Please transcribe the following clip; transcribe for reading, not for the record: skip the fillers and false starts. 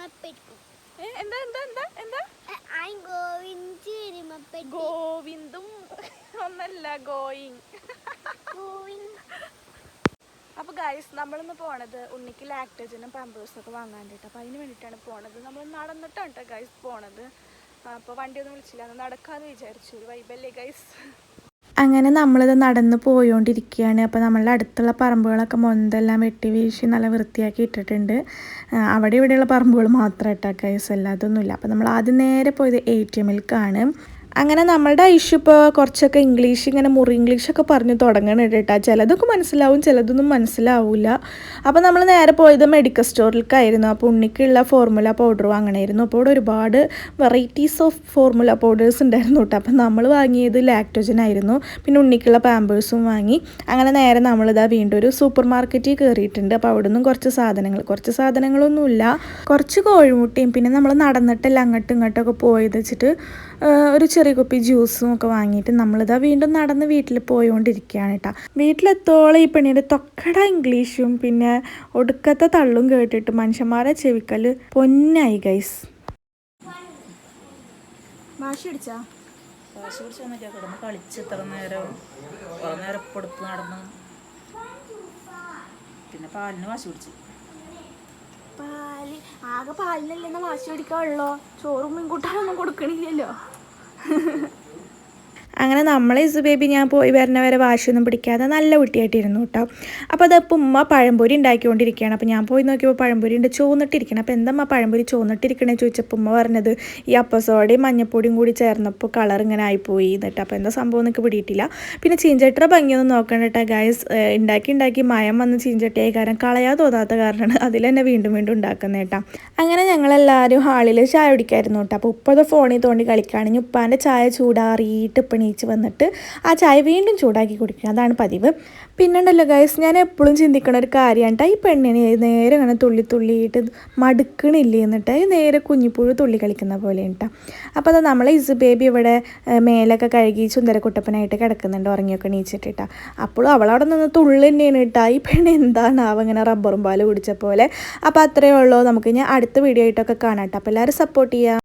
എന്താ എന്താ എന്താ എന്താ ഗോവിന്ദും ഒന്നല്ല ഗോയിങ്. അപ്പോൾ ഗൈസ് നമ്മളിന്ന് പോണത് ഉണ്ണിക്ക് ലാക്ടോജനും പാമ്പേഴ്സൊക്കെ വാങ്ങാൻ വേണ്ടിയിട്ട്. അപ്പോൾ അതിന് വേണ്ടിയിട്ടാണ് പോണത്. നമ്മൾ നടന്നിട്ടാണ് കേട്ടോ ഗൈസ് പോണത്. അപ്പോൾ വണ്ടിയൊന്നും വിളിച്ചില്ല, നടക്കാമെന്ന് വിചാരിച്ചു. ഒരു വൈബല്ലേ ഗൈസ്. അങ്ങനെ നമ്മളിത് നടന്ന് പോയോണ്ടിരിക്കുകയാണ്. അപ്പോൾ നമ്മളുടെ അടുത്തുള്ള പറമ്പുകളൊക്കെ മൊന്തെല്ലാം വെട്ടി വീശി നല്ല വൃത്തിയാക്കി ഇട്ടിട്ടുണ്ട്. അവിടെ ഇവിടെയുള്ള പറമ്പുകൾ മാത്രം ഇട്ടാ ഗൈസ്, അല്ലാതൊന്നുമില്ല. അപ്പോൾ നമ്മൾ ആദ്യം നേരെ പോയത് ATMിലേക്കാണ്. അങ്ങനെ നമ്മളുടെ ഐഷു ഇപ്പോൾ കുറച്ചൊക്കെ ഇംഗ്ലീഷ് ഇങ്ങനെ മുറി ഇംഗ്ലീഷൊക്കെ പറഞ്ഞ് തുടങ്ങണം കേട്ടോ. ചിലതൊക്കെ മനസ്സിലാവും, ചിലതൊന്നും മനസ്സിലാവില്ല. അപ്പോൾ നമ്മൾ നേരെ പോയത് മെഡിക്കൽ സ്റ്റോറിലേക്കായിരുന്നു. അപ്പോൾ ഉണ്ണിക്കുള്ള ഫോർമുല പൗഡർ വാങ്ങണമായിരുന്നു. അപ്പോൾ ഇവിടെ ഒരുപാട് വെറൈറ്റീസ് ഓഫ് ഫോർമുല പൗഡേഴ്സ് ഉണ്ടായിരുന്നു കേട്ടോ. അപ്പോൾ നമ്മൾ വാങ്ങിയത് ലാക്ടോജൻ ആയിരുന്നു. പിന്നെ ഉണ്ണിക്കുള്ള പാമ്പേഴ്സും വാങ്ങി. അങ്ങനെ നേരെ നമ്മളിതാ വീണ്ടും ഒരു സൂപ്പർ മാർക്കറ്റിൽ കയറിയിട്ടുണ്ട്. അപ്പോൾ അവിടെ നിന്നും കുറച്ച് സാധനങ്ങളൊന്നുമില്ല, കുറച്ച് കോഴിമുട്ടയും പിന്നെ നമ്മൾ നടന്നിട്ടല്ല അങ്ങോട്ടും ഇങ്ങോട്ടൊക്കെ പോയത് വെച്ചിട്ട് ഒരു ചെറിയ കുപ്പി ജ്യൂസും ഒക്കെ വാങ്ങിയിട്ട് നമ്മളിതാ വീണ്ടും നടന്ന് വീട്ടിൽ പോയോണ്ടിരിക്കുകയാണ് കേട്ടോ. വീട്ടിലെത്തോളം ഈ പെണ്ണിൻ്റെ തൊക്കട ഇംഗ്ലീഷും പിന്നെ ഒടുക്കത്തെ തള്ളും കേട്ടിട്ട് മനുഷ്യന്മാരെ ചെവിക്കല് പൊന്നായി ഗൈസ്. വാശി പിടിച്ചാ കിടന്ന് കളിച്ച് ഇത്ര നേരം കുറേ നേരം ഇപ്പെടുത്ത് നടന്ന് പിന്നെ പാലിന് വാശി പിടിച്ചു. ആകെ പാലിനല്ലെന്ന വാശി പിടിക്കാനുള്ളോ, ചോറും മീൻകൂട്ടാനൊന്നും കൊടുക്കണില്ലല്ലോ. അങ്ങനെ നമ്മളെ ഇസു ബേബി ഞാൻ പോയി വരുന്ന വരെ വാശിയൊന്നും പിടിക്കാതെ നല്ല കുട്ടിയായിട്ടിരുന്നു കേട്ടോ. അപ്പോൾ അതപ്പോൾ ഉമ്മ പഴംപൊരി ഉണ്ടാക്കിക്കൊണ്ടിരിക്കുകയാണ്. അപ്പോൾ ഞാൻ പോയി നോക്കിയപ്പോൾ പഴംപൊരി ഉണ്ട് ചോന്നിട്ടിരിക്കണം. അപ്പോൾ എന്താ പഴംപൊരി ചോന്നിട്ടിരിക്കണേ ചോദിച്ചപ്പോൾ ഉമ്മ പറഞ്ഞത് ഈ അപ്പസോടയും മഞ്ഞപ്പൊടിയും കൂടി ചേർന്നപ്പോൾ കളർ ഇങ്ങനെ ആയിപ്പോയി എന്നിട്ട്. അപ്പോൾ എന്താ സംഭവം എന്നൊക്കെ പിടിയിട്ടില്ല. പിന്നെ ചീഞ്ചട്ടിയുടെ ഭംഗിയൊന്നും നോക്കണ്ട കേട്ടോ ഗൈസ്. ഉണ്ടാക്കി മയം വന്ന് ചീഞ്ചട്ടിയായി കാരണം കളയാൻ തോന്നാത്ത കാരണമാണ് അതിൽ തന്നെ വീണ്ടും ഉണ്ടാക്കുന്നത് കേട്ടോ. അങ്ങനെ ഞങ്ങളെല്ലാവരും ഹാളിൽ ചായ കുടിക്കായിരുന്നു കേട്ടോ. അപ്പോൾ ഉപ്പത് ഫോണിൽ തോണ്ടി കളിക്കുകയാണെങ്കിൽ ഉപ്പാൻ്റെ ചായ ചൂടാറിയിട്ട് ഇപ്പം എണീച്ച് വന്നിട്ട് ആ ചായ വീണ്ടും ചൂടാക്കി കുടിക്കുക, അതാണ് പതിവ്. പിന്നെ ഉണ്ടല്ലോ ഗൈസ്, ഞാൻ എപ്പോഴും ചിന്തിക്കണ ഒരു കാര്യമാണ് ഈ പെണ്ണിനെ നേരെ അങ്ങനെ തുള്ളിയിട്ട് മടുക്കണില്ലേ എന്നിട്ട് നേരെ കുഞ്ഞിപ്പുഴു തുള്ളി കളിക്കുന്ന പോലെ കേട്ടോ. അപ്പോൾ അത് നമ്മളെ ഇസു ബേബി ഇവിടെ മേലൊക്കെ കഴുകി സുന്ദരക്കുട്ടപ്പനായിട്ട് കിടക്കുന്നുണ്ട് ഉറങ്ങിയൊക്കെ എണീച്ചിട്ടിട്ടാ. അപ്പോഴും അവളവിടെ നിന്ന് തുള്ളി തന്നെയാണ് കേട്ടോ. ഈ പെണ്ണ് എന്താണ് ഇങ്ങനെ റബ്ബറും പാല് കുടിച്ച പോലെ. അപ്പോൾ അത്രയേ ഉള്ളൂ, നമുക്ക് ഇനി അടുത്ത വീഡിയോ ആയിട്ടൊക്കെ കാണാം കേട്ടോ. അപ്പോൾ എല്ലാവരും സപ്പോർട്ട് ചെയ്യുക.